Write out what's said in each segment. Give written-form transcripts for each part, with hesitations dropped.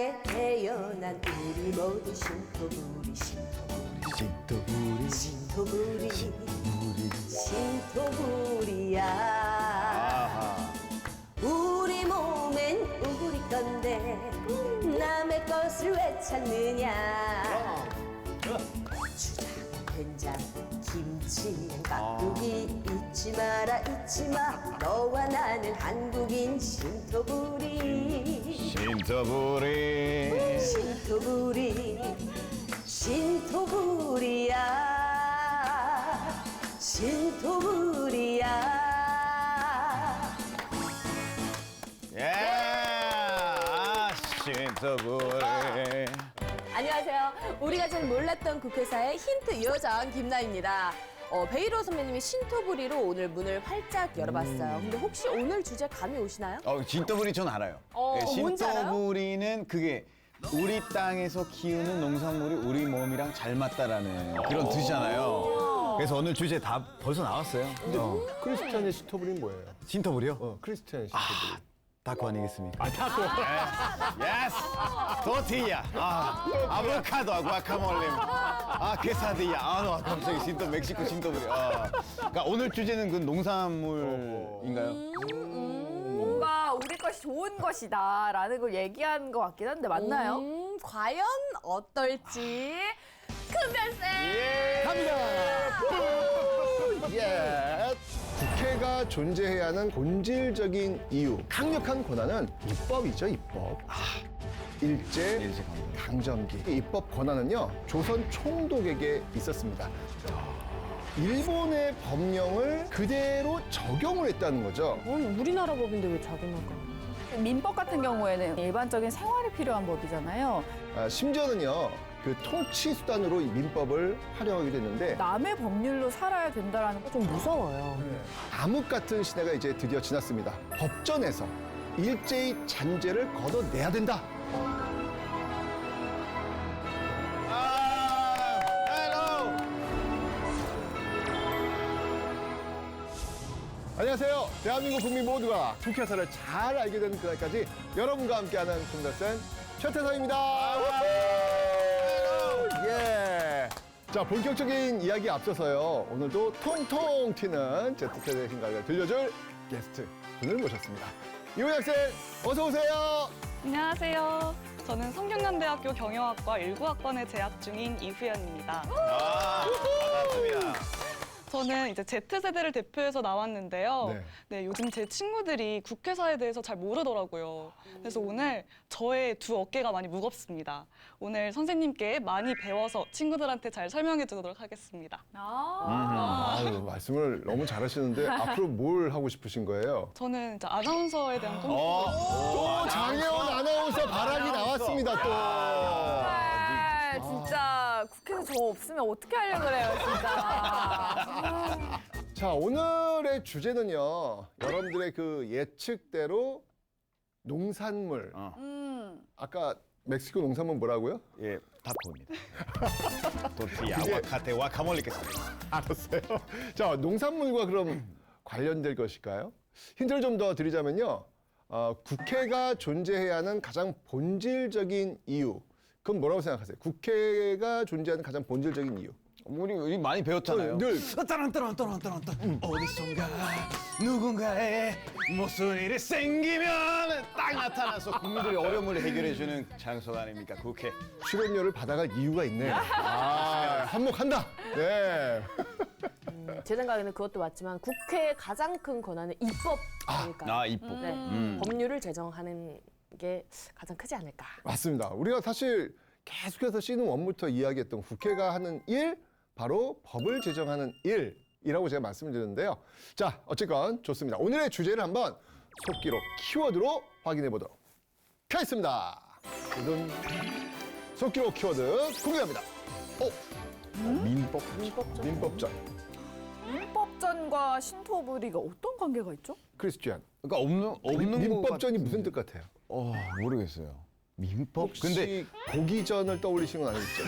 세상에 태어난 우리 모두 신토부리 신토부리 신토부리 신토부리 신토부리 신토부리야. 우리 몸엔 우리 건데 남의 것을 왜 찾느냐. 고추장, 된장, 김치, 깍두기 잊지 마라 잊지 마. 너와 나는 한국인 신토부리 신토부리 신토부리 신토부리야 신토부리야. 예 신토부리. 안녕하세요. 우리가 잘 몰랐던 국회사의 힌트 요정 김나입니다. 베이로 선배님이 신토부리로 오늘 문을 활짝 열어봤어요. 근데 혹시 오늘 주제 감이 오시나요? 신토부리 전 알아요. 예, 뭔지 알아요? 신토부리는 그게 우리 땅에서 키우는 농산물이 우리 몸이랑 잘 맞다라는 그런 뜻이잖아요. 그래서 오늘 주제 다 벌써 나왔어요. 크리스찬의 신토부리는 뭐예요? 신토부리요? 크리스찬의 신토부리. 다코 아니겠습니까? 타코. 예스! 토티야! 아보카도, 과카몰레, 케사디야. 갑자기 멕시코 신토부리. 그러니까 오늘 주제는 그 농산물인가요? 뭔가 우리 것이 좋은 것이다라는 걸 얘기하는 것 같긴 한데 맞나요? 과연 어떨지 큰별쌤! 예. 국회가 존재해야 하는 본질적인 이유, 강력한 권한은 입법이죠, 입법. 일제 강점기. 이 입법 권한은요, 조선 총독에게 있었습니다. 일본의 법령을 그대로 적용을 했다는 거죠. 우리나라 법인데 왜 자기나가? 민법 같은 경우에는 일반적인 생활에 필요한 법이잖아요. 심지어는요, 그 통치 수단으로 이 민법을 활용하게 됐는데 남의 법률로 살아야 된다라는 거 좀 무서워요. 암흑 같은 시대가 이제 드디어 지났습니다. 법전에서 일제히 잔재를 걷어내야 된다. 안녕하세요. 대한민국 국민 모두가 국회사를 잘 알게 되는 그날까지 여러분과 함께하는 김달센 최태성입니다. 예. 자, 본격적인 이야기 앞서서요. 오늘도 통통 튀는 Z세대 생각을 들려줄 게스트 분을 모셨습니다. 이호연 학생, 어서 오세요. 안녕하세요. 저는 성균관대학교 경영학과 19학번에 재학 중인 이후연입니다. 반갑습니다. 저는 이제 Z세대를 대표해서 나왔는데요. 네, 요즘 제 친구들이 국회사에 대해서 잘 모르더라고요. 그래서 오늘 저의 두 어깨가 많이 무겁습니다. 오늘 선생님께 많이 배워서 친구들한테 잘 설명해 주도록 하겠습니다. 아유, 말씀을 너무 잘하시는데 앞으로 뭘 하고 싶으신 거예요? 저는 이제 아나운서에 대한 꿈. 또 장혜원 아나운서 발악이 나왔습니다, 또. 진짜 국회에서 저 없으면 어떻게 하려고 그래요, 진짜. 자, 오늘의 주제는요. 여러분들의 그 예측대로 농산물. 아까 멕시코 농산물 뭐라고요? 예, 다코입니다. 토티야, 와카테, 와카몰레, 케사디야. 알았어요. 자, 농산물과 그럼 관련될 것일까요? 힌트를 좀 더 드리자면요. 국회가 존재해야 하는 가장 본질적인 이유. 그럼 뭐라고 생각하세요? 국회가 존재하는 가장 본질적인 이유. 우리 많이 배웠잖아요. 늘. 따란따란 어디선가 누군가의 무슨 일이 생기면 딱 나타나서 국민들의 어려움을 해결해주는 장소가 아닙니까? 국회. 출연료를 받아갈 이유가 있네. 한몫한다. 네. 제 생각에는 그것도 맞지만 국회의 가장 큰 권한은 입법 아닐까. 입법. 네, 법률을 제정하는 게 가장 크지 않을까. 맞습니다. 우리가 사실 계속해서 시즌 1부터 이야기했던 국회가 하는 일, 바로 법을 제정하는 일이라고 제가 말씀을 드렸는데요. 자, 어쨌건 좋습니다. 오늘의 주제를 한번 속기록 키워드로 확인해 보도록 하겠습니다. 오늘 속기록 키워드 공개합니다. 민법전. 민법전과 신토부리가 어떤 관계가 있죠? 크리스티안. 그러니까 없는 민법전이 것 무슨 뜻 같아요? 모르겠어요. 민법? 혹시 고기전을 떠올리시는 건 아니겠죠?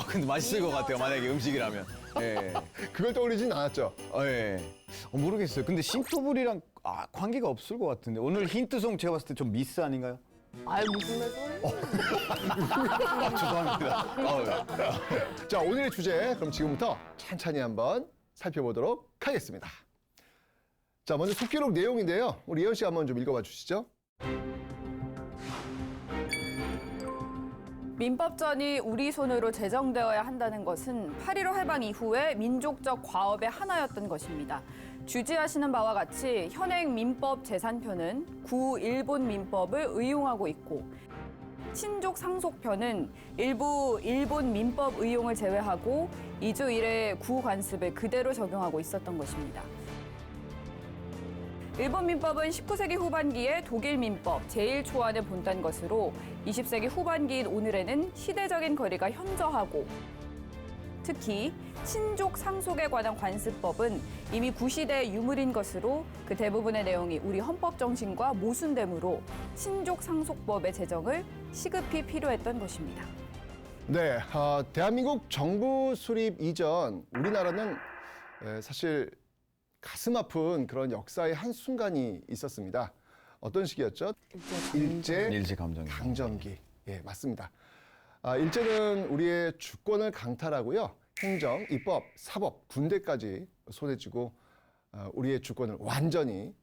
근데 맛있을 것 같아요. 만약에 음식이라면. 예. 그걸 떠올리진 않았죠? 예. 모르겠어요. 근데 신토불이랑 관계가 없을 것 같은데 오늘 힌트송 제가 봤을 때 좀 미스 아닌가요? 아유, 무슨 말씀? 죄송합니다. 자, 오늘의 주제 그럼 지금부터 찬찬히 한번 살펴보도록 하겠습니다. 자, 먼저 속기록 내용인데요. 우리 예원 씨 한번 좀 읽어봐 주시죠. 민법전이 우리 손으로 제정되어야 한다는 것은 8.15 해방 이후에 민족적 과업의 하나였던 것입니다. 주지하시는 바와 같이 현행 민법 제3편은 구 일본 민법을 의용하고 있고 친족 상속편은 일부 일본 민법 의용을 제외하고 2조 1의 구 관습을 그대로 적용하고 있었던 것입니다. 일본 민법은 19세기 후반기에 독일 민법 제1초안을 본딴 것으로 20세기 후반기인 오늘에는 시대적인 거리가 현저하고 특히 친족 상속에 관한 관습법은 이미 구시대의 유물인 것으로 그 대부분의 내용이 우리 헌법 정신과 모순되므로 친족 상속법의 제정을 시급히 필요했던 것입니다. 네, 대한민국 정부 수립 이전 우리나라는 사실 가슴 아픈 그런 역사의 한순간이 있었습니다. 어떤 시기였죠? 일제강점기. 예, 맞습니다. 일제는 우리의 주권을 강탈하고요. 행정, 입법, 사법, 군대까지 손에 쥐고 우리의 주권을 완전히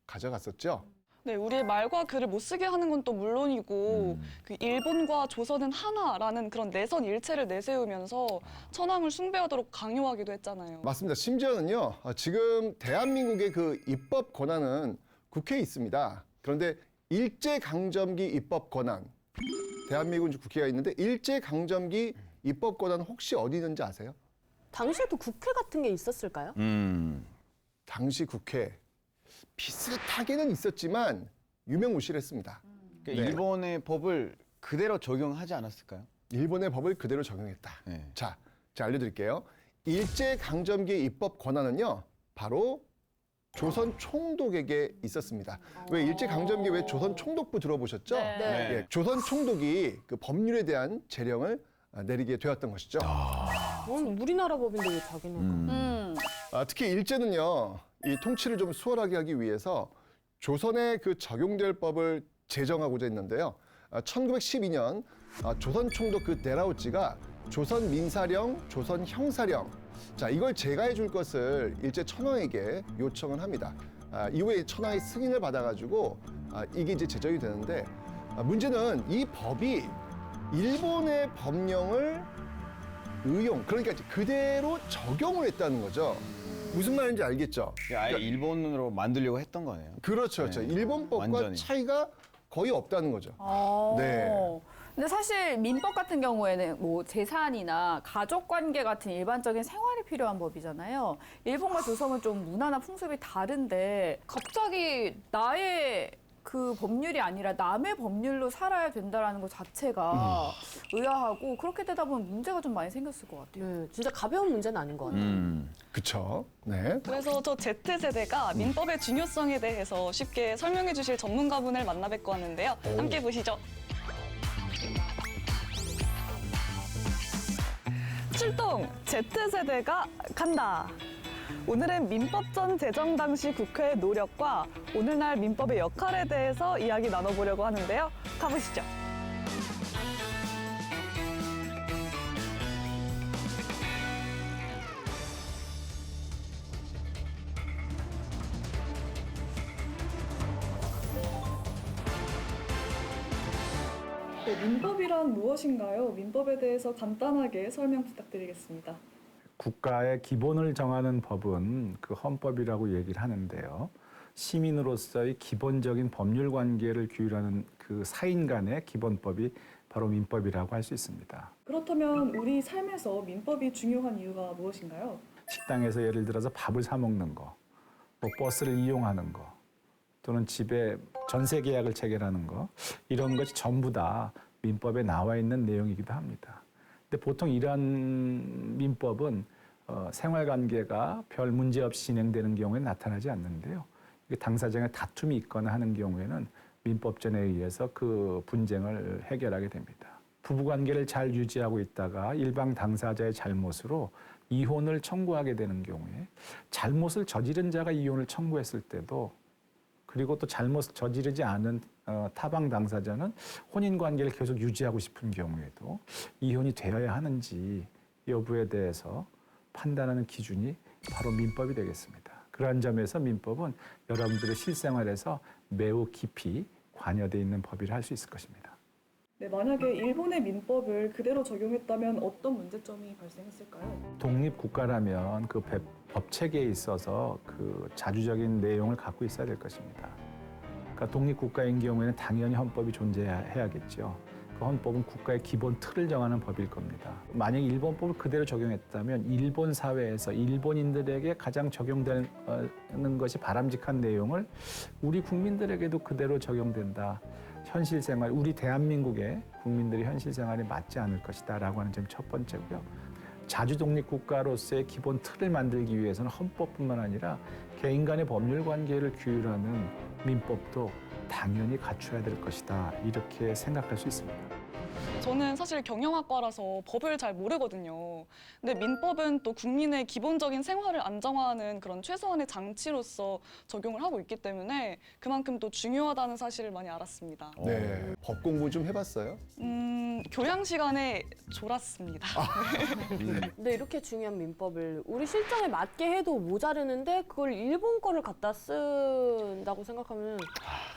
가져갔었죠. 네, 우리의 말과 글을 못 쓰게 하는 건 또 물론이고 그 일본과 조선은 하나라는 그런 내선 일체를 내세우면서 천황을 숭배하도록 강요하기도 했잖아요. 맞습니다. 심지어는요. 지금 대한민국의 그 입법 권한은 국회에 있습니다. 그런데 일제강점기 입법 권한, 대한민국 국회가 있는데 일제강점기 입법 권한 혹시 어디 있는지 아세요? 당시에도 국회 같은 게 있었을까요? 당시 국회 비슷하게는 있었지만 유명무실했습니다. 그러니까 네. 일본의 법을 그대로 적용하지 않았을까요? 일본의 법을 그대로 적용했다. 네. 자, 제가 알려드릴게요. 일제강점기 입법 권한은요, 바로 조선 총독에게 있었습니다. 왜 일제강점기 왜 조선 총독부 들어보셨죠? 네. 예, 조선 총독이 그 법률에 대한 재령을 내리게 되었던 것이죠. 우리나라 법인데 왜 자기네가? 특히 일제는요, 이 통치를 좀 수월하게 하기 위해서 조선의 그 적용될 법을 제정하고자 했는데요. 1912년 조선 총독 그 데라우찌가 조선 민사령, 조선 형사령, 자 이걸 제거해 줄 것을 일제 천황에게 요청을 합니다. 이후에 천황의 승인을 받아가지고 이게 이제 제정이 되는데 문제는 이 법이 일본의 법령을 의용, 그러니까 이제 그대로 적용을 했다는 거죠. 무슨 말인지 알겠죠? 아예 일본으로 만들려고 했던 거네요. 그렇죠, 그렇죠. 네. 일본법과 완전히. 차이가 거의 없다는 거죠. 네. 근데 사실 민법 같은 경우에는 뭐 재산이나 가족 관계 같은 일반적인 생활이 필요한 법이잖아요. 일본과 조선은 좀 문화나 풍습이 다른데 갑자기 나의 그 법률이 아니라 남의 법률로 살아야 된다라는 것 자체가 의아하고 그렇게 되다 보면 문제가 좀 많이 생겼을 것 같아요. 네, 진짜 가벼운 문제는 아닌 것 같아요. 그쵸. 네. 그래서 저 Z세대가 민법의 중요성에 대해서 쉽게 설명해 주실 전문가분을 만나 뵙고 왔는데요. 함께 보시죠. 출동! Z세대가 간다! 오늘은 민법전 제정 당시 국회의 노력과 오늘날 민법의 역할에 대해서 이야기 나눠보려고 하는데요. 가보시죠. 민법이란 무엇인가요? 민법에 대해서 간단하게 설명 부탁드리겠습니다. 국가의 기본을 정하는 법은 그 헌법이라고 얘기를 하는데요. 시민으로서의 기본적인 법률 관계를 규율하는 그 사인 간의 기본법이 바로 민법이라고 할 수 있습니다. 그렇다면 우리 삶에서 민법이 중요한 이유가 무엇인가요? 식당에서 예를 들어서 밥을 사 먹는 거, 또 버스를 이용하는 거, 또는 집에 전세 계약을 체결하는 거, 이런 것이 전부 다 민법에 나와 있는 내용이기도 합니다. 근데 보통 이러한 민법은 생활관계가 별 문제 없이 진행되는 경우에 나타나지 않는데요. 당사자 간에 다툼이 있거나 하는 경우에는 민법전에 의해서 그 분쟁을 해결하게 됩니다. 부부관계를 잘 유지하고 있다가 일방 당사자의 잘못으로 이혼을 청구하게 되는 경우에 잘못을 저지른 자가 이혼을 청구했을 때도 그리고 또 잘못을 저지르지 않은 타방 당사자는 혼인 관계를 계속 유지하고 싶은 경우에도 이혼이 되어야 하는지 여부에 대해서 판단하는 기준이 바로 민법이 되겠습니다. 그러한 점에서 민법은 여러분들의 실생활에서 매우 깊이 관여되어 있는 법이라 할 수 있을 것입니다. 네, 만약에 일본의 민법을 그대로 적용했다면 어떤 문제점이 발생했을까요? 독립국가라면 그 법 체계에 있어서 그 자주적인 내용을 갖고 있어야 될 것입니다. 그러니까 독립국가인 경우에는 당연히 헌법이 존재해야겠죠. 그 헌법은 국가의 기본 틀을 정하는 법일 겁니다. 만약 일본법을 그대로 적용했다면 일본 사회에서 일본인들에게 가장 적용되는 것이 바람직한 내용을 우리 국민들에게도 그대로 적용된다. 현실 생활, 우리 대한민국의 국민들의 현실 생활에 맞지 않을 것이다라고 하는 점이 첫 번째고요. 자주 독립 국가로서의 기본 틀을 만들기 위해서는 헌법뿐만 아니라 개인 간의 법률 관계를 규율하는 민법도 당연히 갖춰야 될 것이다. 이렇게 생각할 수 있습니다. 저는 사실 경영학과라서 법을 잘 모르거든요. 근데 민법은 또 국민의 기본적인 생활을 안정화하는 그런 최소한의 장치로서 적용을 하고 있기 때문에 그만큼 또 중요하다는 사실을 많이 알았습니다. 네. 법 공부 좀 해봤어요? 교양 시간에 졸았습니다. 근데 이렇게 중요한 민법을 우리 실정에 맞게 해도 모자르는데 그걸 일본 거를 갖다 쓴다고 생각하면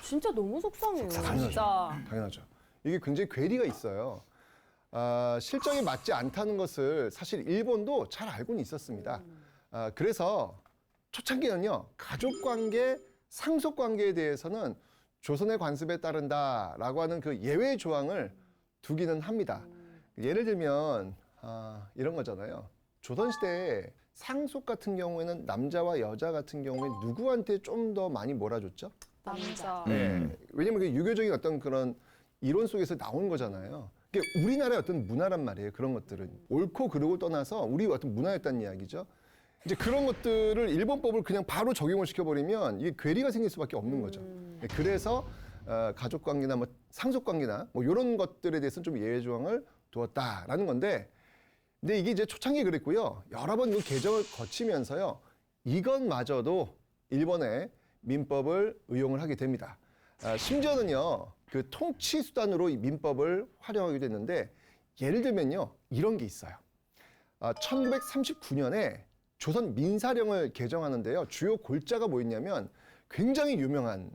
진짜 너무 속상해요. 진짜. 당연하죠. 이게 굉장히 괴리가 있어요. 실정에 맞지 않다는 것을 사실 일본도 잘 알고는 있었습니다. 그래서 초창기는요, 가족관계, 상속관계에 대해서는 조선의 관습에 따른다라고 하는 그 예외 조항을 두기는 합니다. 예를 들면 이런 거잖아요. 조선시대에 상속 같은 경우에는 남자와 여자 같은 경우에 누구한테 좀 더 많이 몰아줬죠? 남자. 네. 왜냐면 그 유교적인 어떤 그런 이론 속에서 나온 거잖아요. 그게 우리나라의 어떤 문화란 말이에요. 그런 것들은 옳고 그르고 떠나서 우리 어떤 문화였다는 이야기죠. 이제 그런 것들을 일본법을 그냥 바로 적용을 시켜버리면 이게 괴리가 생길 수밖에 없는 거죠. 그래서 가족관계나 뭐 상속관계나 뭐 이런 것들에 대해서는 좀 예외 조항을 두었다라는 건데, 근데 이게 이제 초창기에 그랬고요. 여러 번 그 개정을 거치면서요, 이것마저도 일본의 민법을 의용을 하게 됩니다. 심지어는요, 그 통치 수단으로 이 민법을 활용하게 됐는데, 예를 들면요, 이런 게 있어요. 1939년에 조선 민사령을 개정하는데요, 주요 골자가 뭐였냐면 굉장히 유명한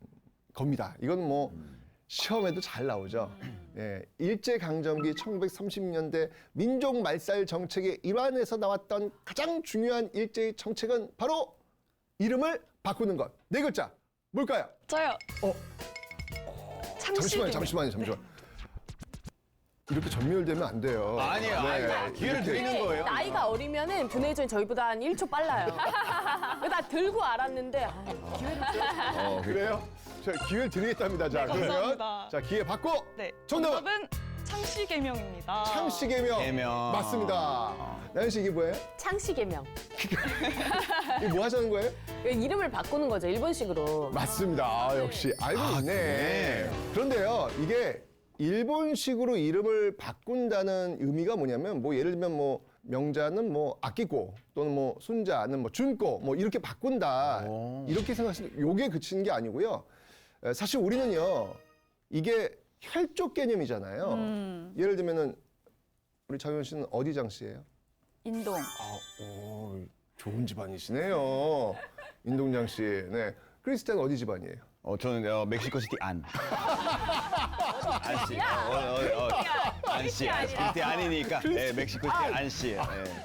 겁니다. 이건 뭐 시험에도 잘 나오죠. 예, 일제강점기 1930년대 민족 말살 정책의 일환에서 나왔던 가장 중요한 일제의 정책은 바로 이름을 바꾸는 것. 네 글자. 뭘까요? 저요. 잠시만요. 이렇게 전멸되면 안 돼요. 아니에요. 네, 기회를 이렇게. 드리는 거예요. 나이가 어리면은 분해전이 저희보다 한 1초 빨라요. 나 들고 알았는데 기회를 그래요? 자, 기회를 드리겠답니다. 자, 그러면 감사합니다. 자, 기회 받고 네, 정답은 정답은 창씨개명입니다. 창씨개명. 개명. 맞습니다. 나연 씨 이게 뭐예요? 창씨개명. 이게 뭐 하자는 거예요? 이름을 바꾸는 거죠, 일본식으로. 맞습니다. 역시 알고 있네. 그래. 그런데요, 이게 일본식으로 이름을 바꾼다는 의미가 뭐냐면, 뭐 예를 들면 뭐 명자는 뭐 아끼고 또는 뭐 순자는 뭐 준고 뭐 이렇게 바꾼다, 이렇게 생각하시면 요게 그치는 게 아니고요. 사실 우리는요, 이게 혈족 개념이잖아요. 예를 들면은 우리 장현 씨는 어디 장씨예요? 인동. 오, 좋은 집안이시네요. 인동장 씨. 네. 크리스티는 어디 집안이에요? 저는 멕시코시티 안. 안씨. 안씨. 시티 아니니까. 네, 멕시코시티 안씨. 네.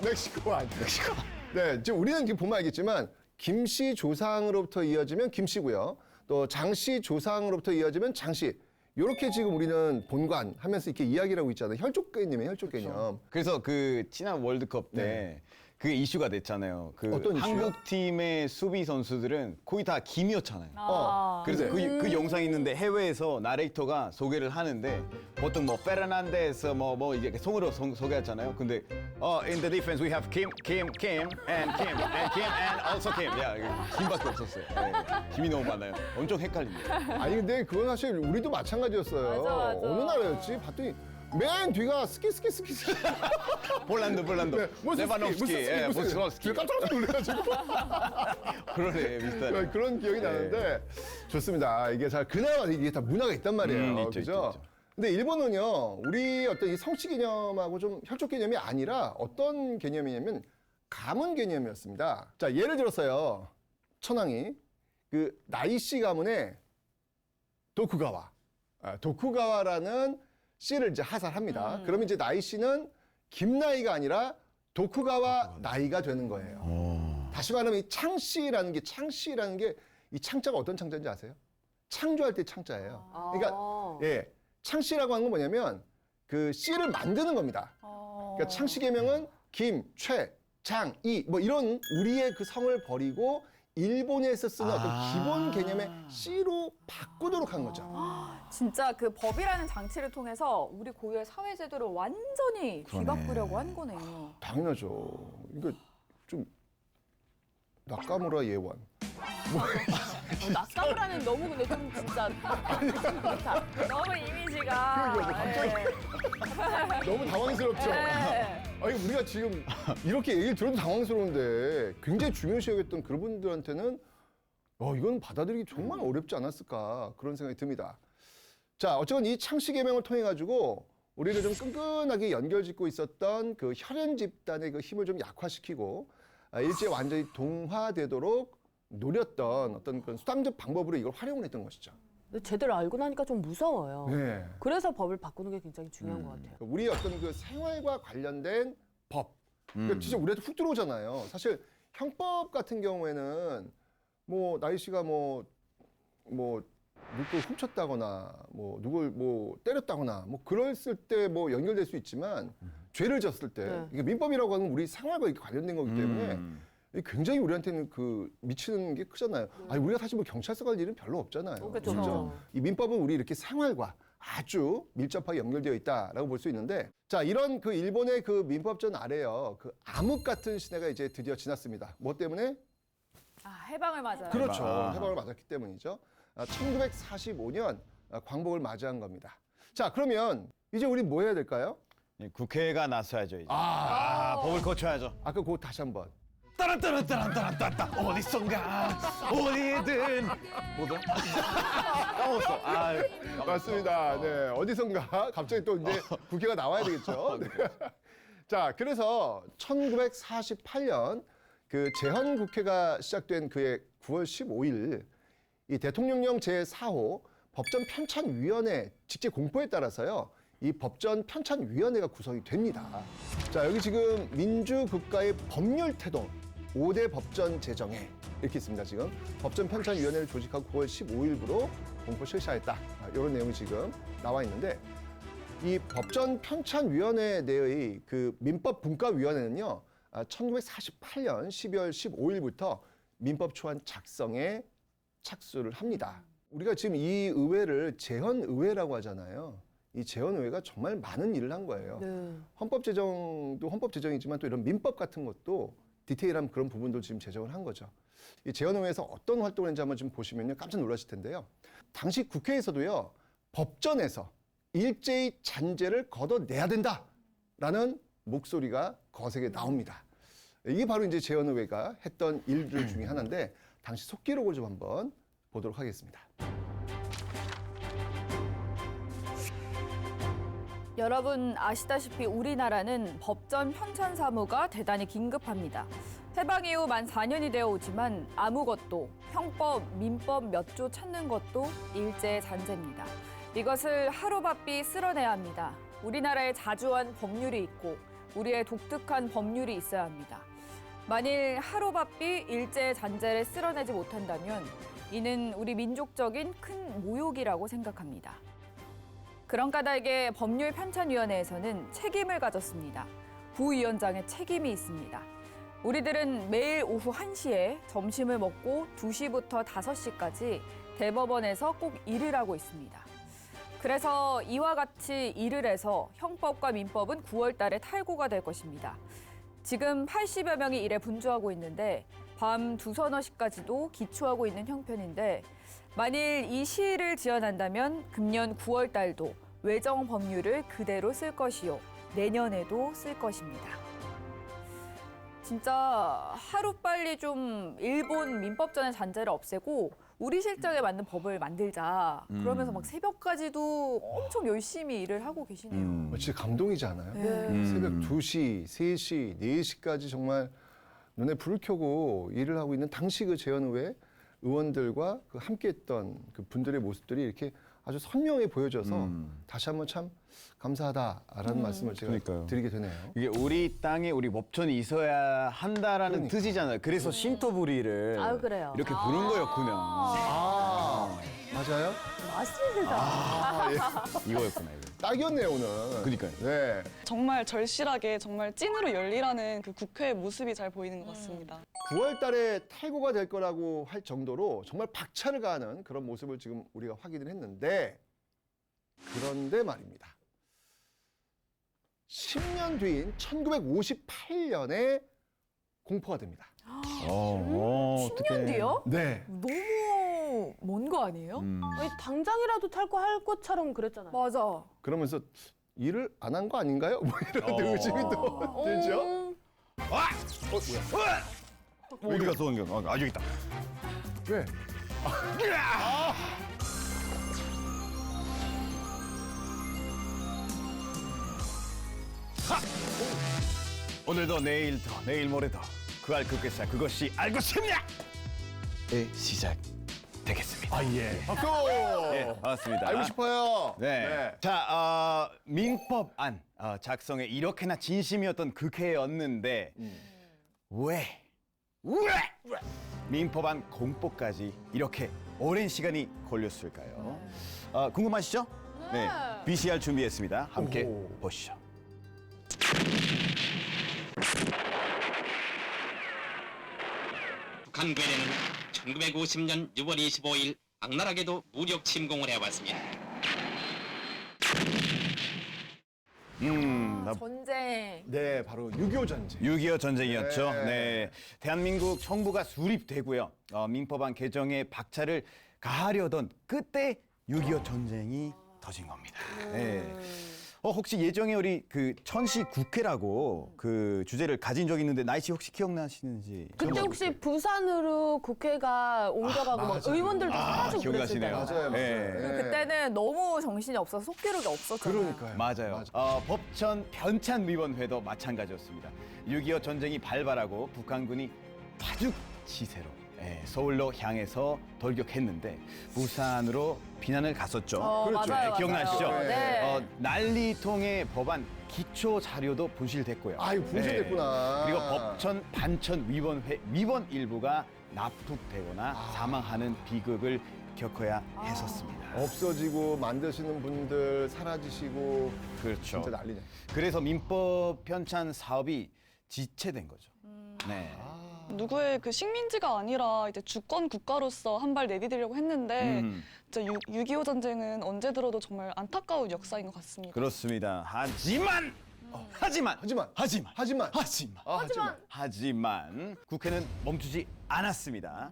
멕시코 안. 멕시코. 네, 지금 우리는 지금 보면 알겠지만 김씨 조상으로부터 이어지면 김씨고요. 또 장씨 조상으로부터 이어지면 장씨. 요렇게 지금 우리는 본관하면서 이렇게 이야기를 하고 있잖아요. 혈족 개념이에요, 혈족 개념. 그래서 그 지난 월드컵 때 그게 이슈가 됐잖아요. 그 어떤 이슈요? 한국 팀의 수비 선수들은 거의 다 김이었잖아요. 그래서 네. 그 영상이 있는데 해외에서 나레이터가 소개를 하는데 보통 뭐 페르난데스 뭐 이제 송으로 소개했잖아요. 근데 in the defense we have Kim and also Kim. 야, 김밖에 없었어요. 네, 김이 너무 많아요. 엄청 헷갈립니다. 아니 근데 그건 사실 우리도 마찬가지였어요. 맞아. 어느 나라였지? 봤더니 맨 뒤가 스키. 폴란드. 레바노프스키. 예, 보스lov스키. 깜짝 놀래가지고. 그러네, 비슷하네. 그런 기억이 나는데 좋습니다. 이게 잘 그나마 이게 다 문화가 있단 말이에요. 있죠, 그죠? 있죠. 근데 일본은요, 우리 어떤 이 성씨 개념하고 좀 혈족 개념이 아니라 어떤 개념이냐면 가문 개념이었습니다. 자, 예를 들었어요. 천황이 그 나이씨 가문의 도쿠가와, 도쿠가와라는 씨를 이제 하살합니다. 그러면 이제 나이씨는 김나이가 아니라 도쿠가와 나이가 되는 거예요. 다시 말하면 이 창씨라는 게 이 창자가 어떤 창자인지 아세요? 창조할 때 창자예요. 그러니까 예, 창씨라고 하는 건 뭐냐면 그 씨를 만드는 겁니다. 그러니까 창씨 계명은 김, 최, 장, 이 뭐 이런 우리의 그 성을 버리고 일본에서 쓰는 어떤 기본 개념의 씨로 바꾸도록 한 거죠. 진짜 그 법이라는 장치를 통해서 우리 고유의 사회제도를 완전히 뒤바꾸려고 한 거네요. 당연하죠. 이거 좀 나카무라 예원. 낙가무라는 너무 근데 좀 진짜 너무 이미지가. 갑자기 너무 당황스럽죠. 네. 아니 우리가 지금 이렇게 얘기를 들어도 당황스러운데 굉장히 중요시 여겼던 그런 분들한테는 이건 받아들이기 정말 어렵지 않았을까 그런 생각이 듭니다. 자, 어쨌건 이 창씨 계명을 통해 가지고 우리를 좀 끈끈하게 연결짓고 있었던 그 혈연 집단의 그 힘을 좀 약화시키고 일제히 완전히 동화되도록 노렸던 어떤 그런 수단적 방법으로 이걸 활용을 했던 것이죠. 근데 제대로 알고 나니까 좀 무서워요. 네. 그래서 법을 바꾸는 게 굉장히 중요한 것 같아요. 우리의 어떤 그 생활과 관련된 법. 그러니까 진짜 우리한테 훅 들어오잖아요. 사실 형법 같은 경우에는 뭐 나이 씨가 뭐 누굴 훔쳤다거나 뭐 누굴 뭐 때렸다거나 뭐 그랬을 때 뭐 연결될 수 있지만 죄를 졌을 때 이게 민법이라고 하는 우리 생활과 이렇게 관련된 거기 때문에 이게 굉장히 우리한테는 그 미치는 게 크잖아요. 아니 우리가 사실 뭐 경찰서 갈 일은 별로 없잖아요. 그렇죠. 이 민법은 우리 이렇게 생활과 아주 밀접하게 연결되어 있다라고 볼 수 있는데, 자, 이런 그 일본의 그 민법전 아래요, 그 암흑 같은 시대가 이제 드디어 지났습니다. 뭐 때문에? 해방을 맞아요. 그렇죠. 해방을 맞았기 때문이죠. 1945년 광복을 맞이한 겁니다. 자, 그러면 이제 우리 뭐 해야 될까요? 국회가 나서야죠, 이제. 법을 고쳐야죠. 아까 그거 다시 한번. 따란따란따란따란따란 어디선가 어디든 뭐다? 까먹었어. 맞습니다. 네, 어디선가 갑자기 또 이제 국회가 나와야 되겠죠. 네. 자, 그래서 1948년 그 제헌국회가 시작된 그해 9월 15일 이 대통령령 제4호 법전 편찬위원회 직제 공포에 따라서요, 이 법전 편찬위원회가 구성이 됩니다. 자, 여기 지금 민주국가의 법률 태동 5대 법전 제정에 이렇게 있습니다. 지금 법전 편찬위원회를 조직하고 9월 15일부로 공포 실시하였다. 이런 내용이 지금 나와 있는데, 이 법전 편찬위원회 내의 그 민법분과위원회는요, 1948년 12월 15일부터 민법 초안 작성에 착수를 합니다. 우리가 지금 이 의회를 제헌의회라고 하잖아요. 이 제헌의회가 정말 많은 일을 한 거예요. 네. 헌법 제정도 헌법 제정이지만 또 이런 민법 같은 것도 디테일한 그런 부분도 지금 제정을 한 거죠. 이 제헌의회에서 어떤 활동을 했는지 한번 좀 보시면요, 깜짝 놀라실 텐데요. 당시 국회에서도요, 법전에서 일제히 잔재를 걷어내야 된다라는 목소리가 거세게 나옵니다. 이게 바로 이제 제헌의회가 했던 일들 중에 하나인데, 당시 속기록을 좀 한번 보도록 하겠습니다. 여러분 아시다시피 우리나라는 법전 편찬 사무가 대단히 긴급합니다. 해방 이후 만 4년이 되어 오지만 아무것도 형법, 민법 몇 조 찾는 것도 일제의 잔재입니다. 이것을 하루바삐 쓸어내야 합니다. 우리나라에 자주한 법률이 있고 우리의 독특한 법률이 있어야 합니다. 만일 하루바삐 일제의 잔재를 쓸어내지 못한다면 이는 우리 민족적인 큰 모욕이라고 생각합니다. 그런 까닭에 법률편찬위원회에서는 책임을 가졌습니다. 부위원장의 책임이 있습니다. 우리들은 매일 오후 1시에 점심을 먹고 2시부터 5시까지 대법원에서 꼭 일을 하고 있습니다. 그래서 이와 같이 일을 해서 형법과 민법은 9월 달에 탈고가 될 것입니다. 지금 80여 명이 일에 분주하고 있는데 밤 2~3시까지도 기초하고 있는 형편인데, 만일 이 시일을 지연한다면 금년 9월 달도 외정 법률을 그대로 쓸 것이요. 내년에도 쓸 것입니다. 진짜 하루빨리 좀 일본 민법전의 잔재를 없애고 우리 실정에 맞는 법을 만들자. 그러면서 막 새벽까지도 엄청 열심히 일을 하고 계시네요. 진짜 감동이지 않아요? 네. 새벽 2시, 3시, 4시까지 정말 눈에 불을 켜고 일을 하고 있는 당시 그 재연의회 의원들과 그 함께했던 그 분들의 모습들이 이렇게 아주 선명해 보여져서 다시 한번 참 감사하다라는 말씀을 제가 그러니까요. 드리게 되네요. 이게 우리 땅에 우리 법전이 있어야 한다라는 그러니까. 뜻이잖아요. 그래서 신토부리를 아유, 그래요. 이렇게 부른 거였군요. 아, 맞아요? 맞습니다. 이거였구나 이거. 딱이었네요, 오늘. 그러니까요. 네. 정말 절실하게 정말 찐으로 열리라는 그 국회의 모습이 잘 보이는 것 같습니다. 9월 달에 탈고가 될 거라고 할 정도로 정말 박차를 가하는 그런 모습을 지금 우리가 확인을 했는데 그런데 말입니다. 10년 뒤인 1958년에 공포가 됩니다. 어떡해. 10년 뒤요? 네. 너무 먼 거 아니에요? 아니, 당장이라도 탈거할 것처럼 그랬잖아요. 맞아. 그러면서 일을 안 한 거 아닌가요? 뭐 이런 의심이 또 들죠? 뭐야? 어디 갔어 원경? 아 여기 있다. 왜? 오늘도 내일도 내일 모레도 그알 그것사 그것이 알고 싶냐? 의 시작되겠습니다. 아, 예. 박수! 예, 반갑습니다. 알고 싶어요. 네. 자, 민법안 작성에 이렇게나 진심이었던 국회였는데 왜 민법안 공포까지 이렇게 오랜 시간이 걸렸을까요? 궁금하시죠? 네. VCR 준비했습니다. 함께 오. 보시죠. 북한 괴뢰는 1950년 6월 25일 악랄하게도 무력 침공을 해왔습니다. 전쟁. 네, 바로 6.25 전쟁. 6.25 전쟁이었죠. 네. 네. 대한민국 정부가 수립되고요. 민법안 개정에 박차를 가하려던 그때 6.25 전쟁이 터진 겁니다. 네. 혹시 예정에 우리 그 천시 국회라고 그 주제를 가진 적이 있는데 나이 씨 혹시 기억나시는지? 그때 혹시 부산으로 국회가 옮겨가고 막 맞아요. 의원들도 사라지고 그랬을 기억나시네요. 때요. 맞아요, 맞아요. 네. 네. 그때는 너무 정신이 없어서 속기록이 없었잖아요. 그러니까요. 맞아요. 법천 편찬위원회도 마찬가지였습니다. 6.25 전쟁이 발발하고 북한군이 파죽지세로 서울로 향해서 돌격했는데 부산으로 비난을 갔었죠. 그렇죠. 맞아요, 기억나시죠? 맞아요. 네. 난리통의 법안 기초 자료도 분실됐고요. 아유, 분실됐구나. 그리고 법천 반천위원회 위원 일부가 납북되거나 사망하는 비극을 겪어야 했었습니다. 없어지고 만드시는 분들 사라지시고 그렇죠. 진짜 난리네. 그래서 민법 편찬 사업이 지체된 거죠. 네. 누구의 그 식민지가 아니라 이제 주권 국가로서 한 발 내디디려고 했는데 진짜 6.25 전쟁은 언제 들어도 정말 안타까운 역사인 것 같습니다. 그렇습니다. 하지만 국회는 멈추지 않았습니다.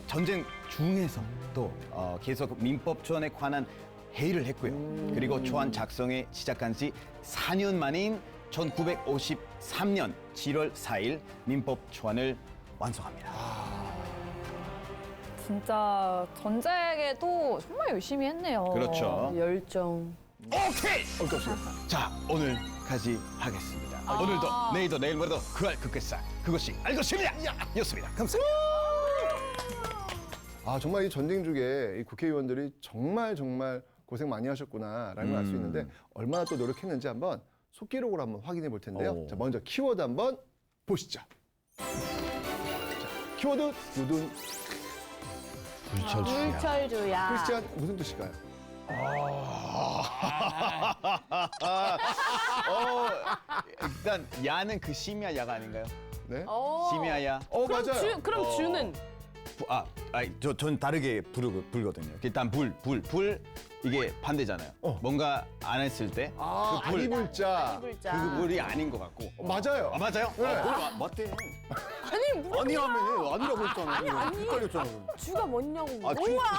전쟁 중에서도 계속 민법조안에 관한 회의를 했고요. 그리고 초안 작성에 시작한 지 4년 만인 1953년 7월 4일 민법 초안을 완성합니다. 진짜 전쟁에도 정말 열심히 했네요. 그렇죠. 열정. 오케이! 자, 오늘까지 하겠습니다. 오늘도 내일도 내일 모레도 그알 그것사 그것이 알고 싶냐? 였습니다. 감사합니다. 아, 정말 이 전쟁 중에 이 국회의원들이 정말 고생 많이 하셨구나라는 걸 알 수 있는데 얼마나 또 노력했는지 한번 속기록으로 한번 확인해 볼 텐데요. 오. 자, 먼저 키워드 한번 보시죠. 자, 키워드 두둔. 불철주야. 크리스티안 무슨 뜻일까요? 일단 야는 그 심야 야가 아닌가요? 네? 심야 야. 맞아요. 그럼 주는 전 다르게 부르거든요. 일단 불 이게 반대잖아요. 뭔가 안 했을 때 아, 그 불, 아니불자. 그 불이 아닌 것 같고. 맞아요. 맞아요? 네. 맞대. 아니, 뭐 아니 하면 아니라고 했잖아. 아니. 헷갈렸잖아. 주가 뭐냐고. 아, 주- 뭐야?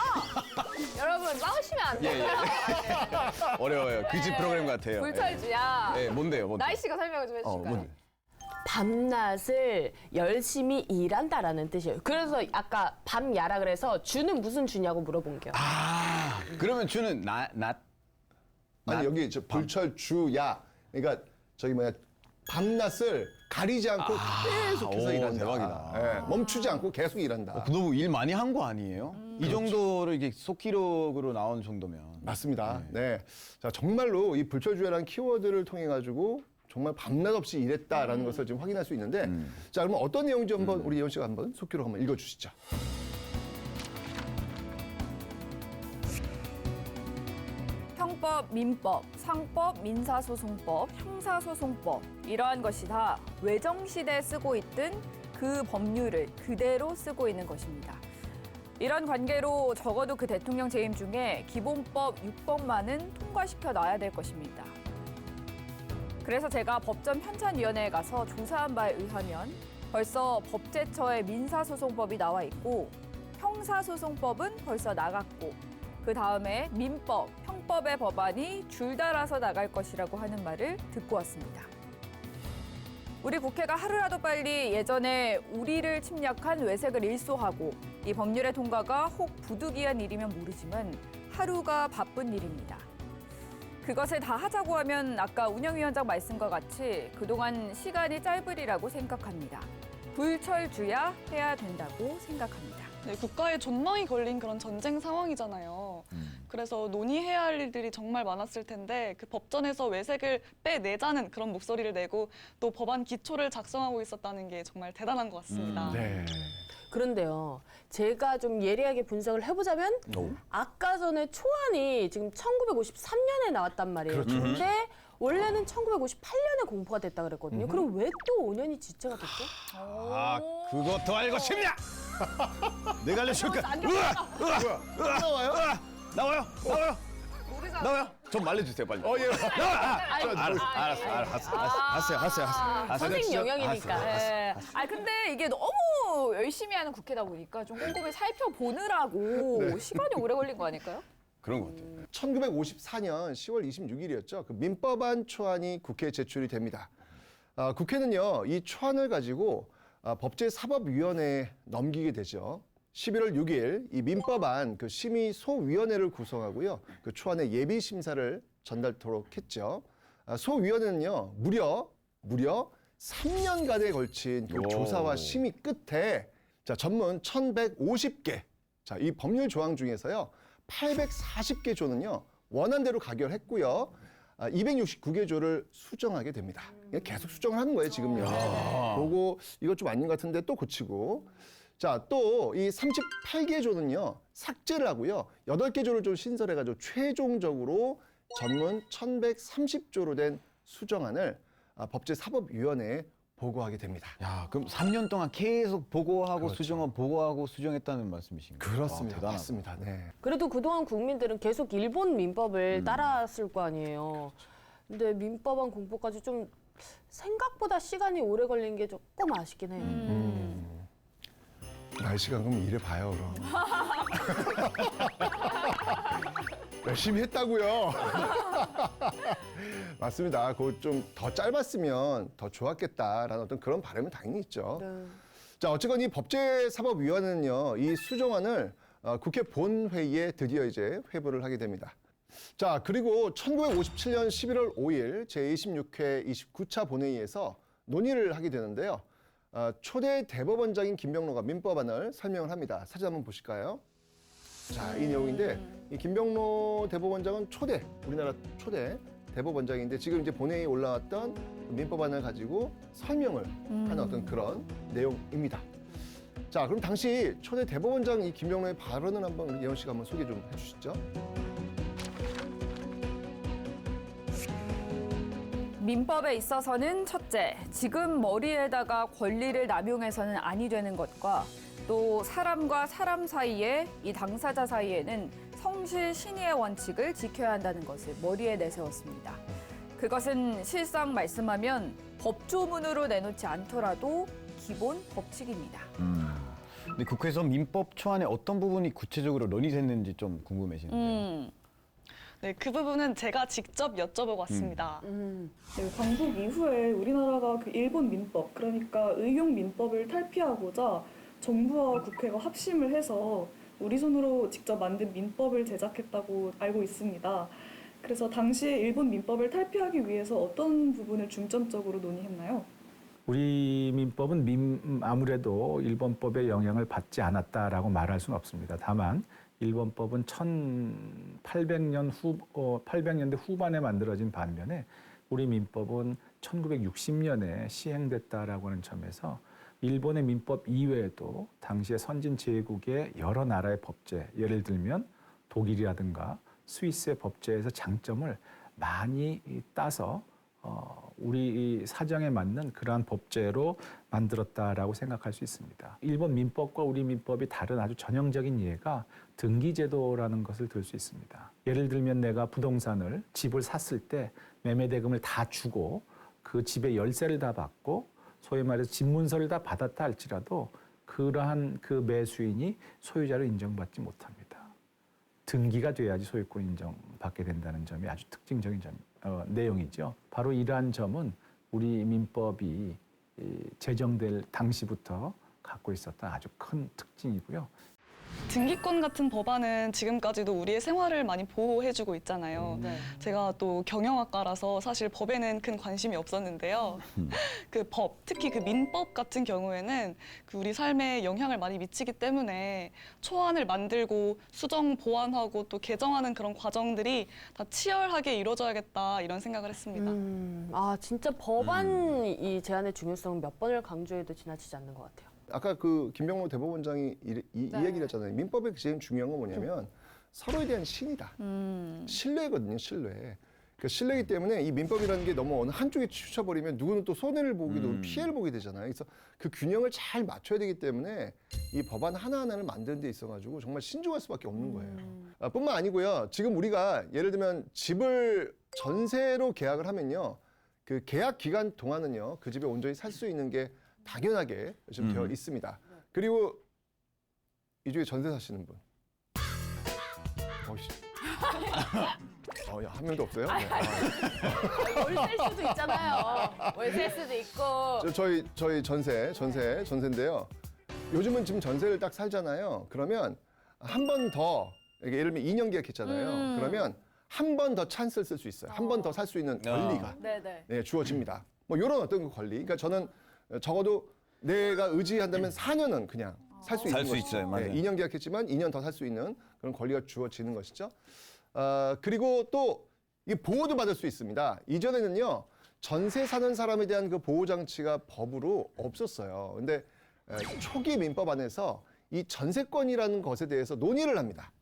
여러분, 싸우시면 안 예, 돼요. 예. 어려워요. 그 집 프로그램 같아요. 불철주야. 예, 뭔데요? 나이 씨가 설명을 좀 해주실까요? 뭔데? 밤낮을 열심히 일한다라는 뜻이에요. 그래서 아까 밤야라 그래서 주는 무슨 주냐고 물어본 게요. 그러면 주는 낮. 아니 여기 저 불철주야. 그러니까 저기 뭐야 밤낮을 가리지 않고 계속해서 오, 일한다. 대박이다. 예, 멈추지 않고 계속 일한다. 너무 일 많이 한 거 아니에요? 이 정도로 이게 속기록으로 나온 정도면. 맞습니다. 네. 자 정말로 이 불철주야라는 키워드를 통해 가지고 정말 밤낮 없이 일했다라는 것을 지금 확인할 수 있는데, 자 그러면 어떤 내용인지 한번 우리 예원 씨가 한번 속기록 한번 읽어주시죠. 형법, 민법, 상법, 민사소송법, 형사소송법 이러한 것이 다 외정시대에 쓰고 있던 그 법률을 그대로 쓰고 있는 것입니다. 이런 관계로 적어도 그 대통령 재임 중에 기본법 6법만은 통과시켜 놔야 될 것입니다. 그래서 제가 법전 편찬위원회에 가서 조사한 바에 의하면 벌써 법제처에 민사소송법이 나와 있고 형사소송법은 벌써 나갔고 그 다음에 민법, 형법의 법안이 줄달아서 나갈 것이라고 하는 말을 듣고 왔습니다. 우리 국회가 하루라도 빨리 예전에 우리를 침략한 외색을 일소하고 이 법률의 통과가 혹 부득이한 일이면 모르지만 하루가 바쁜 일입니다. 그것을 다 하자고 하면 아까 운영위원장 말씀과 같이 그동안 시간이 짧으리라고 생각합니다. 불철주야 해야 된다고 생각합니다. 네, 국가의 존망이 걸린 그런 전쟁 상황이잖아요. 그래서 논의해야 할 일들이 정말 많았을 텐데 그 법전에서 외색을 빼내자는 그런 목소리를 내고 또 법안 기초를 작성하고 있었다는 게 정말 대단한 것 같습니다. 네. 그런데요, 제가 좀 예리하게 분석을 해보자면 아까 전에 초안이 지금 1953년에 나왔단 말이에요. 그렇죠. 근데 원래는 1958년에 공포가 됐다 그랬거든요. 그럼 왜 또 5년이 지체가 됐죠? 그것도 알고 싶냐? 내가 알려줄까? 나와요? 나와요? 좀 말려주세요, 빨리. 예. 알았어요. 선생님 영역이니까. 예. 근데 이게 너무 열심히 하는 국회다 보니까 좀 꼼꼼히 살펴보느라고 시간이 오래 걸린 거 아닐까요? 그런 것 같아요. 1954년 10월 26일이었죠. 그 민법안 초안이 국회에 제출이 됩니다. 국회는요, 이 초안을 가지고 법제사법위원회에 넘기게 되죠. 11월 6일 이 민법안 그 심의소위원회를 구성하고요. 그 초안의 예비 심사를 전달토록 했죠. 소위원회는요, 무려 3년간에 걸친 그 조사와 심의 끝에 자, 전문 1,150개, 자, 이 법률 조항 중에서요, 840개 조는요, 원안대로 가결했고요. 269개 조를 수정하게 됩니다. 계속 수정을 하는 거예요, 지금요. 보고 이것 좀 아닌 것 같은데 또 고치고. 자, 또 이 38개 조는요, 삭제를 하고요. 8개 조를 좀 신설해가지고 최종적으로 전문 1,130조로 된 수정안을 법제사법위원회에 보고하게 됩니다. 야, 그럼 3년 동안 계속 보고하고 그렇죠. 보고하고 수정했다는 말씀이신가요? 그렇습니다. 대단하다. 맞습니다. 네. 그래도 그동안 국민들은 계속 일본 민법을 따라왔을 거 아니에요. 근데 민법안 공포까지 좀 생각보다 시간이 오래 걸린 게 조금 아쉽긴 해요. 날씨가 그럼 일해봐요, 그럼. 열심히 했다고요. 맞습니다. 그거 좀 더 짧았으면 더 좋았겠다라는 어떤 그런 바람은 당연히 있죠. 네. 자, 어쨌건 이 법제사법위원회는요, 이 수정안을 국회 본회의에 드디어 이제 회부를 하게 됩니다. 자, 그리고 1957년 11월 5일 제26회 29차 본회의에서 논의를 하게 되는데요. 초대 대법원장인 김병로가 민법안을 설명을 합니다. 사진 한번 보실까요? 자, 이 내용인데 이 김병로 대법원장은 우리나라 초대 대법원장인데 지금 이제 본회의에 올라왔던 민법안을 가지고 설명을 하는 어떤 그런 내용입니다. 자, 그럼 당시 초대 대법원장 이 김병로의 발언을 한번 우리 예원 씨가 한번 소개 좀 해주시죠. 민법에 있어서는 첫째, 지금 머리에다가 권리를 남용해서는 아니 되는 것과 또 사람과 사람 사이에 이 당사자 사이에는 성실 신의의 원칙을 지켜야 한다는 것을 머리에 내세웠습니다. 그것은 실상 말씀하면 법조문으로 내놓지 않더라도 기본 법칙입니다. 근데 국회에서 민법 초안에 어떤 부분이 구체적으로 논의됐는지 좀 궁금해지는데요. 네, 그 부분은 제가 직접 여쭤보고 왔습니다. 네, 광복 이후에 우리나라가 그 일본 민법, 그러니까 의용 민법을 탈피하고자 정부와 국회가 합심을 해서 우리 손으로 직접 만든 민법을 제작했다고 알고 있습니다. 그래서 당시에 일본 민법을 탈피하기 위해서 어떤 부분을 중점적으로 논의했나요? 우리 민법은 아무래도 일본법의 영향을 받지 않았다라고 말할 수는 없습니다. 다만 일본법은 1800년대 후반에 만들어진 반면에 우리 민법은 1960년에 시행됐다라고 하는 점에서 일본의 민법 이외에도 당시의 선진 제국의 여러 나라의 법제, 예를 들면 독일이라든가 스위스의 법제에서 장점을 많이 따서 우리 사정에 맞는 그러한 법제로 만들었다라고 생각할 수 있습니다. 일본 민법과 우리 민법이 다른 아주 전형적인 예가 등기제도라는 것을 들 수 있습니다. 예를 들면 내가 부동산을, 집을 샀을 때 매매대금을 다 주고 그 집의 열쇠를 다 받고 소위 말해서 집문서를 다 받았다 할지라도 그러한 그 매수인이 소유자로 인정받지 못합니다. 등기가 돼야지 소유권 인정받게 된다는 점이 아주 특징적인 내용이죠. 바로 이러한 점은 우리 민법이 제정될 당시부터 갖고 있었던 아주 큰 특징이고요. 등기권 같은 법안은 지금까지도 우리의 생활을 많이 보호해주고 있잖아요. 제가 또 경영학과라서 사실 법에는 큰 관심이 없었는데요. 그 법, 특히 그 민법 같은 경우에는 그 우리 삶에 영향을 많이 미치기 때문에 초안을 만들고 수정, 보완하고 또 개정하는 그런 과정들이 다 치열하게 이루어져야겠다 이런 생각을 했습니다. 아, 진짜 법안 이 제안의 중요성은 몇 번을 강조해도 지나치지 않는 것 같아요. 아까 그 김병로 대법원장이 이 얘기를 했잖아요. 민법의 제일 중요한 건 뭐냐면 서로에 대한 신이다. 신뢰거든요, 신뢰. 그러니까 신뢰이기 때문에 이 민법이라는 게 너무 어느 한쪽에 치우쳐버리면 누구는 또 손해를 보기도 피해를 보게 되잖아요. 그래서 그 균형을 잘 맞춰야 되기 때문에 이 법안 하나하나를 만드는 데 있어가지고 정말 신중할 수밖에 없는 거예요. 뿐만 아니고요. 지금 우리가 예를 들면 집을 전세로 계약을 하면요. 그 계약 기간 동안은요. 그 집에 온전히 살 수 있는 게 당연하게 지금 되어 있습니다. 그리고 이 중에 전세 사시는 분. 야, 한 명도 없어요? 네. 월세일 수도 있잖아요. 월세일 수도 있고. 저희 전세인데요. 요즘은 지금 전세를 딱 살잖아요. 그러면 한 번 더, 예를 들면 2년 계약했잖아요. 그러면 한 번 더 찬스를 쓸 수 있어요. 한 번 더 살 수 있는 권리가 네, 주어집니다. 뭐 이런 어떤 그 권리. 그러니까 저는 적어도 내가 의지한다면 4년은 그냥 살 수 있는 살 수 것이죠. 있어요, 맞아요. 2년 계약했지만 2년 더 살 수 있는 그런 권리가 주어지는 것이죠. 그리고 또 이 보호도 받을 수 있습니다. 이전에는요 전세 사는 사람에 대한 그 보호 장치가 법으로 없었어요. 근데 초기 민법 안에서 이 전세권이라는 것에 대해서 논의를 합니다.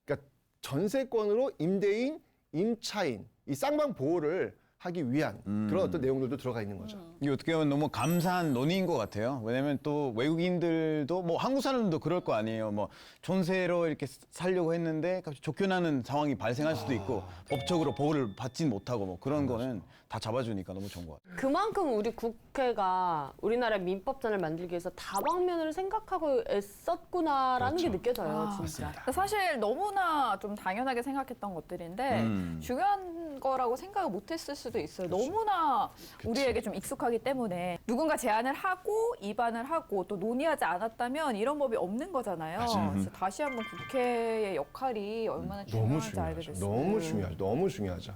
그러니까 전세권으로 임대인, 임차인 이 쌍방 보호를 하기 위한 그런 어떤 내용들도 들어가 있는 거죠. 이게 어떻게 보면 너무 감사한 논의인 것 같아요. 왜냐면 또 외국인들도 뭐 한국 사람들도 그럴 거 아니에요. 뭐 촌세로 이렇게 살려고 했는데 갑자기 쫓겨나는 상황이 발생할 수도 있고 법적으로 보호를 받진 못하고 뭐 그런 거는 다 잡아주니까 너무 좋은 것 같아요. 그만큼 우리 국회가 우리나라 민법전을 만들기 위해서 다방면을 생각하고 애썼구나라는 게 느껴져요, 진짜. 사실 너무나 좀 당연하게 생각했던 것들인데 중요한 거라고 생각을 못했을 수도 있어요. 너무나 우리에게 좀 익숙하기 때문에 누군가 제안을 하고 입안을 하고 또 논의하지 않았다면 이런 법이 없는 거잖아요. 그래서 다시 한번 국회의 역할이 얼마나 중요한지 알게 됐어요. 너무 중요하죠.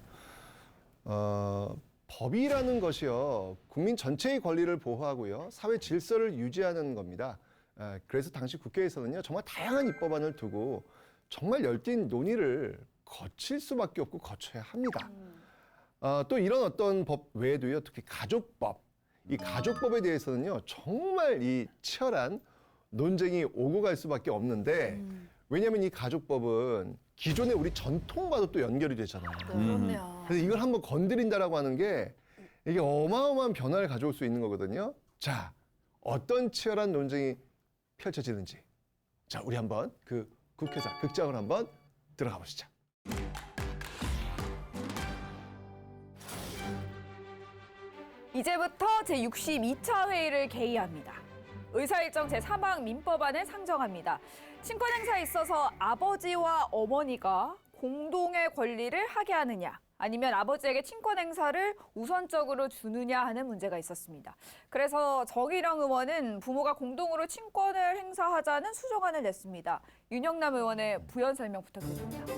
법이라는 것이요 국민 전체의 권리를 보호하고요 사회 질서를 유지하는 겁니다. 그래서 당시 국회에서는요 정말 다양한 입법안을 두고 정말 열띤 논의를 거칠 수밖에 없고 거쳐야 합니다. 또 이런 어떤 법 외에도요 특히 가족법, 이 가족법에 대해서는요 정말 이 치열한 논쟁이 오고 갈 수밖에 없는데 왜냐하면 이 가족법은 기존의 우리 전통과도 또 연결이 되잖아요. 그렇네요. 그래서 이걸 한번 건드린다라고 하는 게 이게 어마어마한 변화를 가져올 수 있는 거거든요. 자, 어떤 치열한 논쟁이 펼쳐지는지 자, 우리 한번 그 국회사 극장을 한번 들어가 보시죠. 이제부터 제62차 회의를 개의합니다. 의사일정 제3항 민법안을 상정합니다. 친권 행사에 있어서 아버지와 어머니가 공동의 권리를 하게 하느냐, 아니면 아버지에게 친권 행사를 우선적으로 주느냐 하는 문제가 있었습니다. 그래서 정일영 의원은 부모가 공동으로 친권을 행사하자는 수정안을 냈습니다. 윤영남 의원의 부연 설명 부탁드립니다.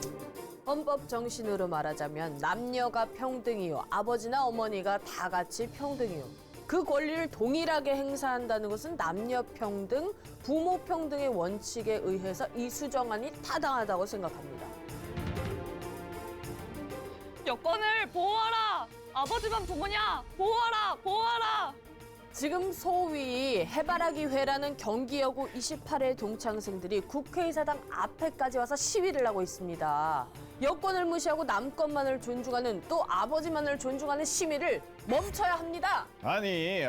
헌법 정신으로 말하자면 남녀가 평등이요. 아버지나 어머니가 다 같이 평등이요. 그 권리를 동일하게 행사한다는 것은 남녀 평등, 부모 평등의 원칙에 의해서 이 수정안이 타당하다고 생각합니다. 여권을 보호하라! 아버지만 부모냐! 보호하라! 보호하라! 지금 소위 해바라기회라는 경기여고 28회 동창생들이 국회의사당 앞에까지 와서 시위를 하고 있습니다. 여권을 무시하고 남권만을 존중하는, 또 아버지만을 존중하는 시위를 멈춰야 합니다. 아니,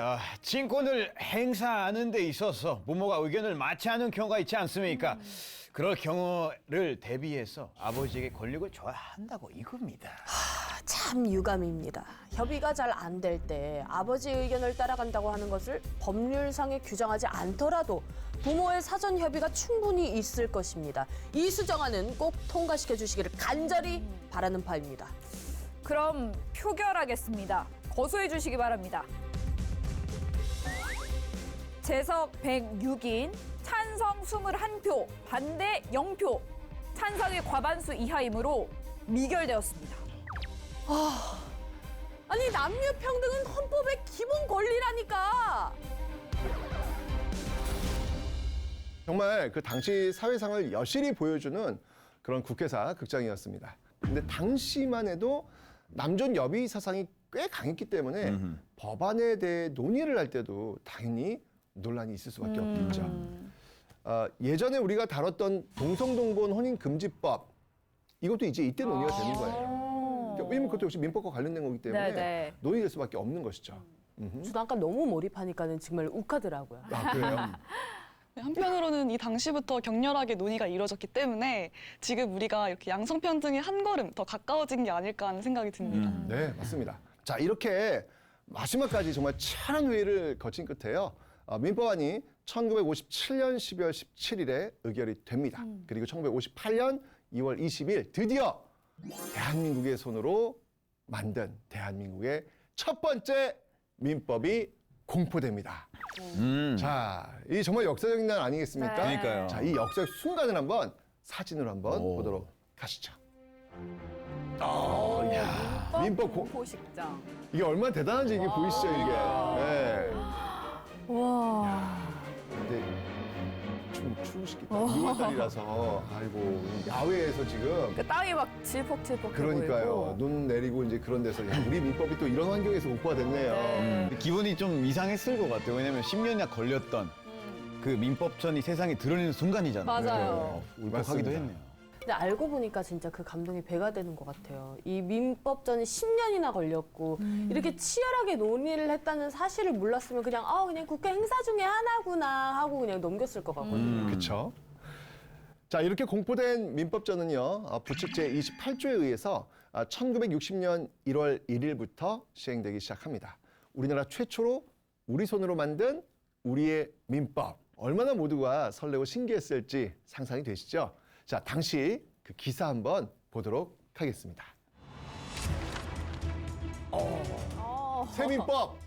친권을 행사하는 데 있어서 부모가 의견을 맞지 않는 경우가 있지 않습니까? 그럴 경우를 대비해서 아버지에게 권력을 줘야 한다고 이겁니다. 참 유감입니다. 협의가 잘 안 될 때 아버지 의견을 따라간다고 하는 것을 법률상에 규정하지 않더라도 부모의 사전 협의가 충분히 있을 것입니다. 이 수정안은 꼭 통과시켜 주시기를 간절히 바라는 바입니다. 그럼 표결하겠습니다. 거소해 주시기 바랍니다. 재석 106인, 찬성 21표, 반대 0표, 찬성이 과반수 이하이므로 미결되었습니다. 아니 남녀 평등은 헌법의 기본 권리라니까. 정말 그 당시 사회상을 여실히 보여주는 그런 국회사 극장이었습니다. 근데 당시만 해도 남존 여비 사상이 꽤 강했기 때문에 법안에 대해 논의를 할 때도 당연히 논란이 있을 수밖에 없겠죠. 예전에 우리가 다뤘던 동성동본 혼인금지법, 이것도 이제 이때 논의가 되는 거예요. 왜냐면 그것도 역시 민법과 관련된 거기 때문에 네네. 논의될 수밖에 없는 것이죠. 저도 아까 너무 몰입하니까는 정말 욱하더라고요. 아, 그래요? 한편으로는 이 당시부터 격렬하게 논의가 이루어졌기 때문에 지금 우리가 이렇게 양성평등에 한 걸음 더 가까워진 게 아닐까 하는 생각이 듭니다. 네, 맞습니다. 자, 이렇게 마지막까지 정말 치열한 회의를 거친 끝에요. 민법안이 1957년 12월 17일에 의결이 됩니다. 그리고 1958년 2월 20일 드디어 대한민국의 손으로 만든 대한민국의 첫 번째 민법이 공포됩니다. 자, 이 정말 역사적인 날 아니겠습니까? 네. 그러니까요. 자, 이 역사적 순간을 한번 사진으로 한번 보도록 하시죠. 야, 민법 공포식장. 이게 얼마나 대단한지 이게 보이시죠, 이게. 네. 와. 근데 좀 추우시겠다. 6월달이라서 아이고 야외에서 지금 그 땅이 막 질퍽질퍽해 그러니까요. 보이고. 눈 내리고 이제 그런 데서 야, 우리 민법이 또 이런 환경에서 공포가 됐네요. 기분이 좀 이상했을 것 같아요. 왜냐면 10년이나 걸렸던 그 민법전이 세상에 드러내는 순간이잖아요. 맞아요. 울컥하기도 맞습니다. 했네요. 근데 알고 보니까 진짜 그 감동이 배가 되는 것 같아요. 이 민법전이 10년이나 걸렸고 이렇게 치열하게 논의를 했다는 사실을 몰랐으면 그냥 그냥 국회 행사 중에 하나구나 하고 그냥 넘겼을 것 같거든요. 그렇죠. 자, 이렇게 공포된 민법전은요. 부칙 제28조에 의해서 1960년 1월 1일부터 시행되기 시작합니다. 우리나라 최초로 우리 손으로 만든 우리의 민법. 얼마나 모두가 설레고 신기했을지 상상이 되시죠? 자, 당시 그 기사 한번 보도록 하겠습니다. 새 민법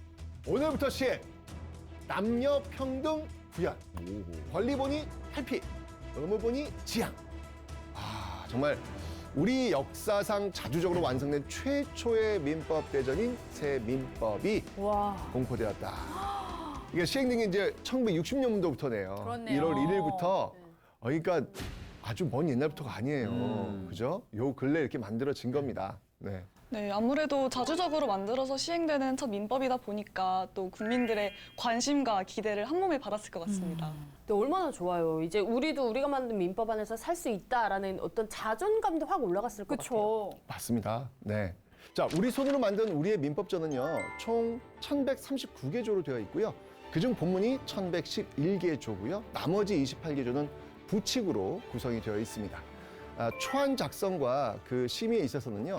오늘부터 시행. 남녀 평등 구현. 권리본이 탈피. 의무본이 지양. 정말 우리 역사상 자주적으로 완성된 최초의 민법 대전인 새 민법이 와. 공포되었다. 이게 시행된 게 이제 1960년도부터네요. 그렇네요. 1월 1일부터. 그러니까 아주 먼 옛날부터가 아니에요. 그죠? 요 근래 이렇게 만들어진 겁니다. 네. 네, 아무래도 자주적으로 만들어서 시행되는 첫 민법이다 보니까 또 국민들의 관심과 기대를 한 몸에 받았을 것 같습니다. 근데 얼마나 좋아요. 이제 우리가 만든 민법 안에서 살 수 있다라는 어떤 자존감도 확 올라갔을 것 같아요. 그렇죠. 맞습니다. 네. 자, 우리 손으로 만든 우리의 민법전은요, 총 1139개 조로 되어 있고요. 그중 본문이 1111개 조고요. 나머지 28개 조는 부칙으로 구성이 되어 있습니다. 초안 작성과 그 심의에 있어서는요,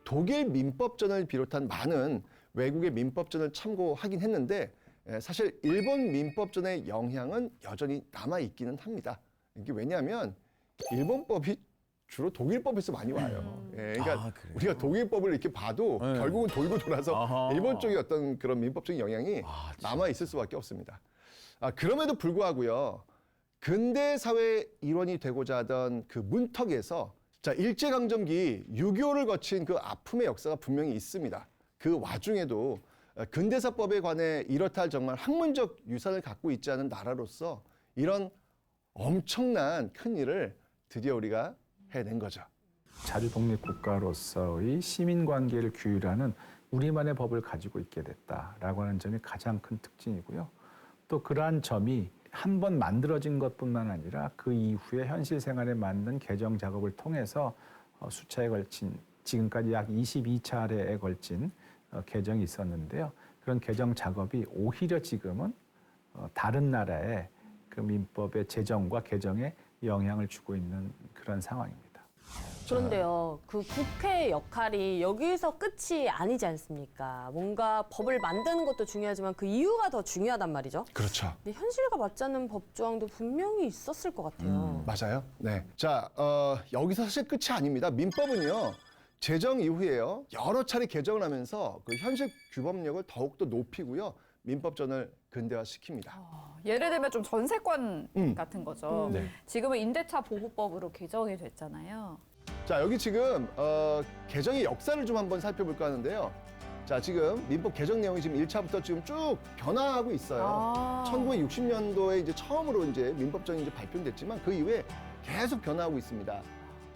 독일 민법전을 비롯한 많은 외국의 민법전을 참고하긴 했는데 사실 일본 민법전의 영향은 여전히 남아 있기는 합니다. 이게 왜냐하면 일본법이 주로 독일법에서 많이 와요. 예, 그러니까 그래요? 우리가 독일법을 이렇게 봐도 네. 결국은 돌고 돌아서 아하. 일본 쪽의 어떤 그런 민법적인 영향이 남아 있을 수밖에 없습니다. 그럼에도 불구하고요, 근대 사회 일원이 되고자 하던 그 문턱에서 일제강점기 6.25를 거친 그 아픔의 역사가 분명히 있습니다. 그 와중에도 근대사법에 관해 이렇다 할 정말 학문적 유산을 갖고 있지 않은 나라로서 이런 엄청난 큰 일을 드디어 우리가 해낸 거죠. 자주 독립 국가로서의 시민 관계를 규율하는 우리만의 법을 가지고 있게 됐다라고 하는 점이 가장 큰 특징이고요. 또 그러한 점이 한 번 만들어진 것뿐만 아니라 그 이후에 현실 생활에 맞는 개정 작업을 통해서 수차에 걸친 지금까지 약 22차례에 걸친 개정이 있었는데요. 그런 개정 작업이 오히려 지금은 다른 나라의 그 민법의 제정과 개정에 영향을 주고 있는 그런 상황입니다. 그런데요, 그 국회의 역할이 여기서 끝이 아니지 않습니까? 뭔가 법을 만드는 것도 중요하지만 그 이유가 더 중요하단 말이죠. 그렇죠. 근데 현실과 맞지 않는 법조항도 분명히 있었을 것 같아요. 맞아요. 네. 자, 여기서 사실 끝이 아닙니다. 민법은요, 제정 이후에요, 여러 차례 개정을 하면서 그 현실 규범력을 더욱더 높이고요, 민법전을 근대화시킵니다. 예를 들면 좀 전세권 같은 거죠. 네. 지금은 임대차 보호법으로 개정이 됐잖아요. 자, 여기 지금 개정의 역사를 좀 한번 살펴볼까 하는데요. 자, 지금 민법 개정 내용이 지금 1차부터 지금 쭉 변화하고 있어요. 1960년도에 이제 처음으로 이제 민법전이 이제 발표됐지만 그 이후에 계속 변화하고 있습니다.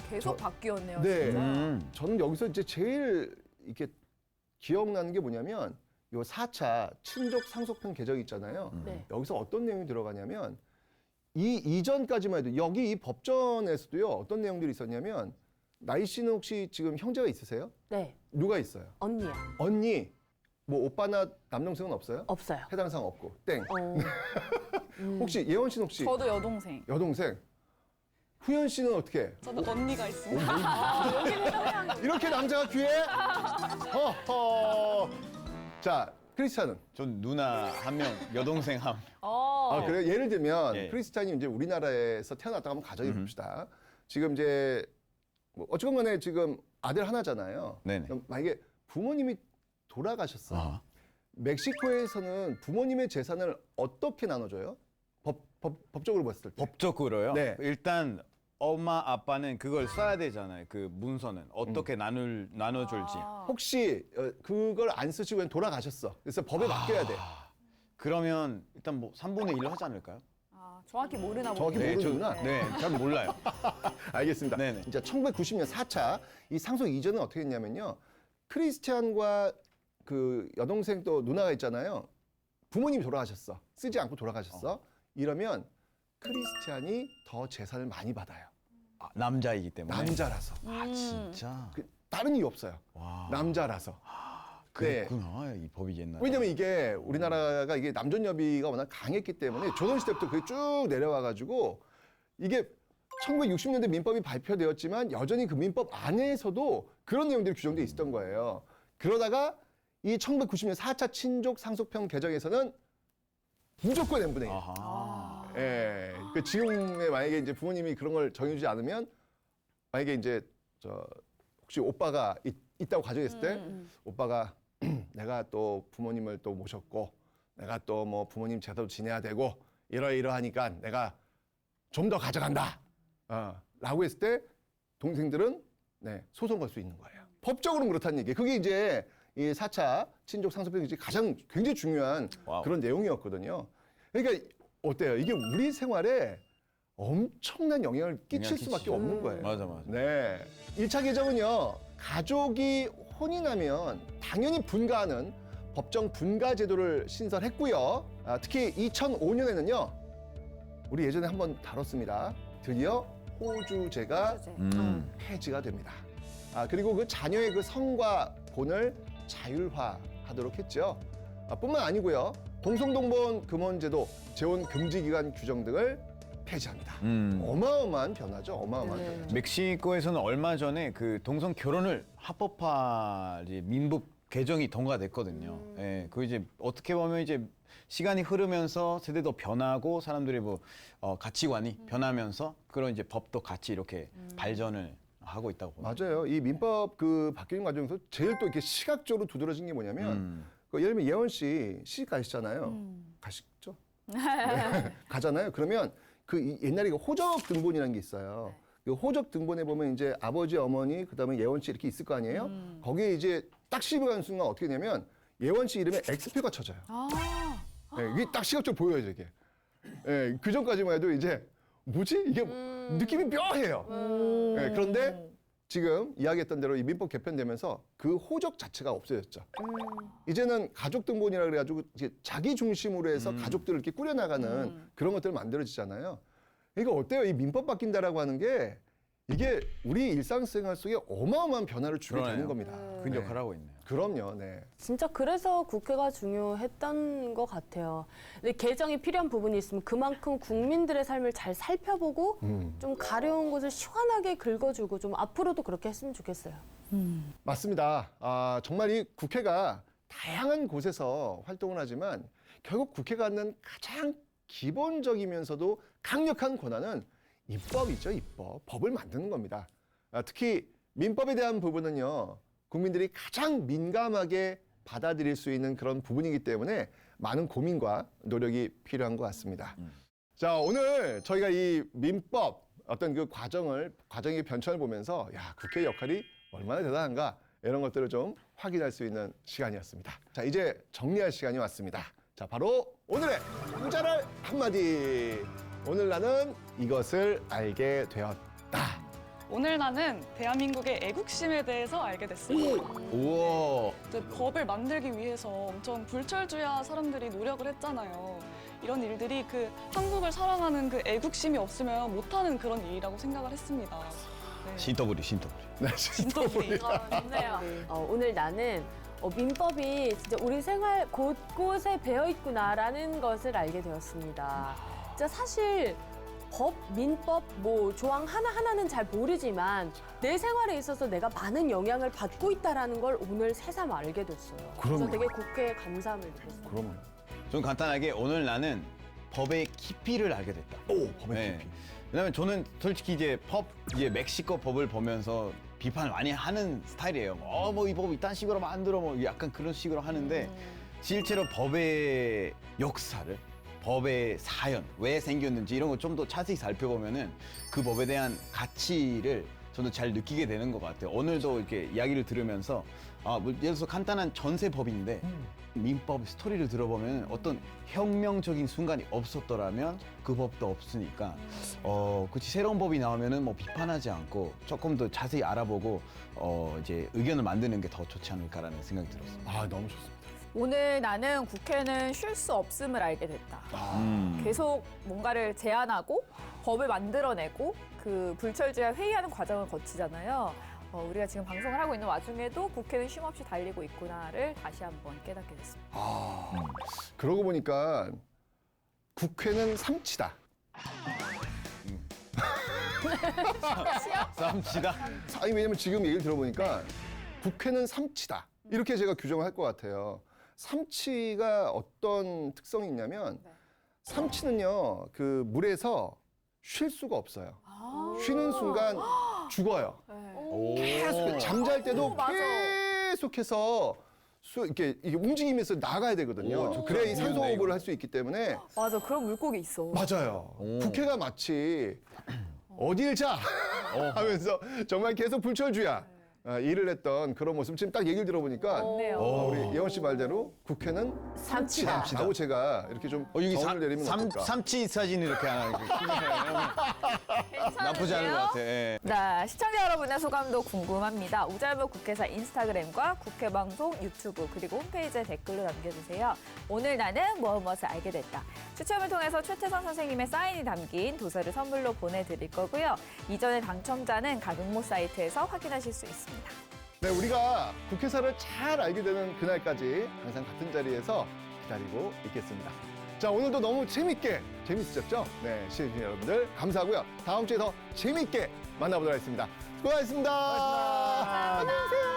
계속 바뀌었네요. 네. 진짜. 저는 여기서 이제 제일 이렇게 기억나는 게 뭐냐면 요 4차 친족 상속편 개정 있잖아요. 네. 여기서 어떤 내용이 들어가냐면 이 이전까지만 해도 여기 이 법전에서도요, 어떤 내용들이 있었냐면 나이 씨는 혹시 지금 형제가 있으세요? 네, 누가 있어요? 언니요. 언니, 뭐 오빠나 남동생은 없어요? 없어요. 해당 사항 없고 땡. 어, 혹시 예원 씨는 혹시 저도 여동생. 여동생? 후연 씨는 어떻게? 저는 언니가 있습니다. 이렇게 남자가 귀해? 허허. 자, 크리스찬은? 전 누나 한 명, 여동생 한 명. 그래요? 예를 들면 예. 크리스찬이 이제 우리나라에서 태어났다고 한번 가정해 봅시다. 지금 이제 뭐 어쨌건 간에 지금 아들 하나잖아요. 네네. 그럼 만약에 부모님이 돌아가셨어. 아하. 멕시코에서는 부모님의 재산을 어떻게 나눠줘요? 법적으로 봤을 때. 법적으로요? 네. 일단 엄마 아빠는 그걸 써야 되잖아요. 그 문서는 어떻게 나눠줄지. 혹시 그걸 안 쓰시고 그냥 돌아가셨어. 그래서 법에 맡겨야 돼. 그러면 일단 뭐 3분의 1로 하지 않을까요? 정확히 모르나 정확히 보네요. 모르는구나. 네, 잘 몰라요. 알겠습니다. 네네. 이제 1990년 4차 이 상속 이전은 어떻게 했냐면요. 크리스티안과 그 여동생 또 누나가 있잖아요. 부모님이 돌아가셨어. 쓰지 않고 돌아가셨어. 이러면 크리스티안이 더 재산을 많이 받아요. 아, 남자이기 때문에. 남자라서. 아 진짜. 다른 이유 없어요. 와. 남자라서. 그랬구나 이 법이 옛날에. 왜냐면 이게 우리나라가 이게 남존여비가 워낙 강했기 때문에 조선시대부터 그게 쭉 내려와가지고 이게 1960년대 민법이 발표되었지만 여전히 그 민법 안에서도 그런 내용들이 규정돼 있었던 거예요. 그러다가 이 1990년 4차 친족 상속편 개정에서는 무조건 n분의 1. 아하. 예. 그 지금의 만약에 이제 부모님이 그런 걸 정해주지 않으면 만약에 이제 혹시 오빠가 있다고 가정했을 때 오빠가 내가 또 부모님을 또 모셨고 내가 또 뭐 부모님 제사도 지내야 되고 이러이러하니까 내가 좀 더 가져간다. 라고 했을 때 동생들은 소송 걸 수 있는 거예요. 법적으로는 그렇다는 얘기예요. 그게 이제 이 4차 친족 상속편이 가장 굉장히 중요한 와우. 그런 내용이었거든요. 그러니까 어때요? 이게 우리 생활에 엄청난 영향을 끼칠 수밖에 없는 거예요. 맞아. 네. 1차 개정은요, 가족이 혼인하면 당연히 분가하는 법정 분가 제도를 신설했고요. 특히 2005년에는요, 우리 예전에 한번 다뤘습니다. 드디어 호주제가 폐지가 됩니다. 그리고 그 자녀의 그 성과 본을 자율화하도록 했죠. 뿐만 아니고요, 동성동본 금원제도, 재혼 금지 기간 규정 등을 폐지합니다. 어마어마한 변화죠. 어마어마한 변화죠. 멕시코에서는 얼마 전에 그 동성 결혼을 합법화 이제 민법 개정이 통과됐거든요. 예, 그 이제 어떻게 보면 이제 시간이 흐르면서 세대도 변하고 사람들의 뭐 가치관이 변하면서 그런 이제 법도 같이 이렇게 발전을 하고 있다고 봅니다. 맞아요. 이 민법 그 바뀌는 과정에서 제일 또 이렇게 시각적으로 두드러진 게 뭐냐면 그 예를 들면 예원 씨 시집 가시잖아요. 가시죠? 네. 가잖아요. 그러면 그 옛날에 그 호적 등본이라는 게 있어요. 그 호적 등본에 보면 이제 아버지, 어머니, 그다음에 예원 씨 이렇게 있을 거 아니에요? 거기에 이제 딱 시집을 가는 순간 어떻게 되냐면 예원 씨 이름에 X표가 쳐져요. 네, 이게 딱 시각적으로 보여요, 이게. 네, 그 전까지만 해도 이제 뭐지? 이게 느낌이 묘해요. 네, 그런데 지금 이야기했던 대로 이 민법 개편되면서 그 호적 자체가 없어졌죠. 이제는 가족 등본이라 그래가지고 이제 자기 중심으로 해서 가족들을 이렇게 꾸려나가는 그런 것들을 만들어지잖아요. 이거 어때요? 이 민법 바뀐다라고 하는 게 이게 우리 일상생활 속에 어마어마한 변화를 주게 되는 그러네요. 겁니다. 큰 역할을 하고 있네요. 그럼요, 네. 진짜 그래서 국회가 중요했던 것 같아요. 근데 개정이 필요한 부분이 있으면 그만큼 국민들의 삶을 잘 살펴보고 좀 가려운 곳을 시원하게 긁어주고 좀 앞으로도 그렇게 했으면 좋겠어요. 맞습니다. 아, 정말 이 국회가 다양한 곳에서 활동을 하지만 결국 국회가 갖는 가장 기본적이면서도 강력한 권한은 입법이죠, 입법. 법을 만드는 겁니다. 특히 민법에 대한 부분은요, 국민들이 가장 민감하게 받아들일 수 있는 그런 부분이기 때문에 많은 고민과 노력이 필요한 것 같습니다. 자, 오늘 저희가 이 민법 어떤 그 과정의 변천을 보면서 야, 국회의 역할이 얼마나 대단한가 이런 것들을 좀 확인할 수 있는 시간이었습니다. 자, 이제 정리할 시간이 왔습니다. 자, 바로 오늘의 후자랄 한마디. 오늘 나는 이것을 알게 되었다. 오늘 나는 대한민국의 애국심에 대해서 알게 됐습니다. 우와. 이제 법을 만들기 위해서 엄청 불철주야 사람들이 노력을 했잖아요. 이런 일들이 그 한국을 사랑하는 그 애국심이 없으면 못하는 그런 일이라고 생각을 했습니다. 네. 신토부리, 신토부리. 네, 진토부리. 좋네요. 오늘 나는 민법이 진짜 우리 생활 곳곳에 배어 있구나라는 것을 알게 되었습니다. 진짜 사실 법, 민법, 뭐 조항 하나하나는 잘 모르지만 내 생활에 있어서 내가 많은 영향을 받고 있다는 걸 오늘 새삼 알게 됐어요. 그럼요. 그래서 되게 국회에 감사함을 느꼈어요. 그럼요. 좀 간단하게 오늘 나는 법의 깊이를 알게 됐다. 오, 법의 네. 깊이. 왜냐면 저는 솔직히 이제 멕시코 법을 보면서 비판을 많이 하는 스타일이에요. 뭐 이 법 이딴 식으로 만들어 뭐 약간 그런 식으로 하는데 실제로 법의 역사를 법의 사연, 왜 생겼는지 이런 거 좀 더 자세히 살펴보면은 그 법에 대한 가치를 저도 잘 느끼게 되는 것 같아요. 오늘도 이렇게 이야기를 들으면서 뭐 예를 들어서 간단한 전세법인데 민법 스토리를 들어보면 어떤 혁명적인 순간이 없었더라면 그 법도 없으니까 그치 새로운 법이 나오면은 뭐 비판하지 않고 조금 더 자세히 알아보고 이제 의견을 만드는 게 더 좋지 않을까라는 생각이 들었습니다. 아, 너무 좋습니다. 오늘 나는 국회는 쉴 수 없음을 알게 됐다. 계속 뭔가를 제안하고 법을 만들어내고 그 불철주야 회의하는 과정을 거치잖아요. 우리가 지금 방송을 하고 있는 와중에도 국회는 쉼없이 달리고 있구나를 다시 한번 깨닫게 됐습니다. 그러고 보니까 국회는 삼치다. 싸움치다. 아니, 왜냐면 지금 얘기를 들어보니까 국회는 삼치다. 이렇게 제가 규정을 할 것 같아요. 삼치가 어떤 특성이 있냐면 삼치는요, 그 물에서 쉴 수가 없어요. 쉬는 순간 죽어요. 계속 잠잘 때도 계속해서 이렇게 움직이면서 나가야 되거든요. 그래야 이 산소 호흡을 할 수 있기 때문에. 맞아, 그런 물고기 있어. 맞아요. 국회가 마치 어딜 자 하면서 정말 계속 불철주야 일을 했던 그런 모습. 지금 딱 얘기를 들어보니까 우리 예원 씨 말대로 국회는 삼치다라고 제가 이렇게 좀 여기 정을 내리면 어떨까? 삼치 사진 이렇게 하나 나쁘지 않은 것 같아. 예. 네, 시청자 여러분의 소감도 궁금합니다. 우잘모 국회사 인스타그램과 국회방송 유튜브 그리고 홈페이지에 댓글로 남겨주세요. 오늘 나는 무엇을 알게 됐다. 추첨을 통해서 최태선 선생님의 사인이 담긴 도서를 선물로 보내드릴 거고요. 이전의 당첨자는 각 응모 사이트에서 확인하실 수 있습니다. 네, 우리가 국회사를 잘 알게 되는 그날까지 항상 같은 자리에서 기다리고 있겠습니다. 자, 오늘도 너무 재밌으셨죠? 네, 시청자 여러분들 감사하고요. 다음 주에 더 재밌게 만나보도록 하겠습니다. 수고하셨습니다. 고맙습니다. 안녕히 계세요.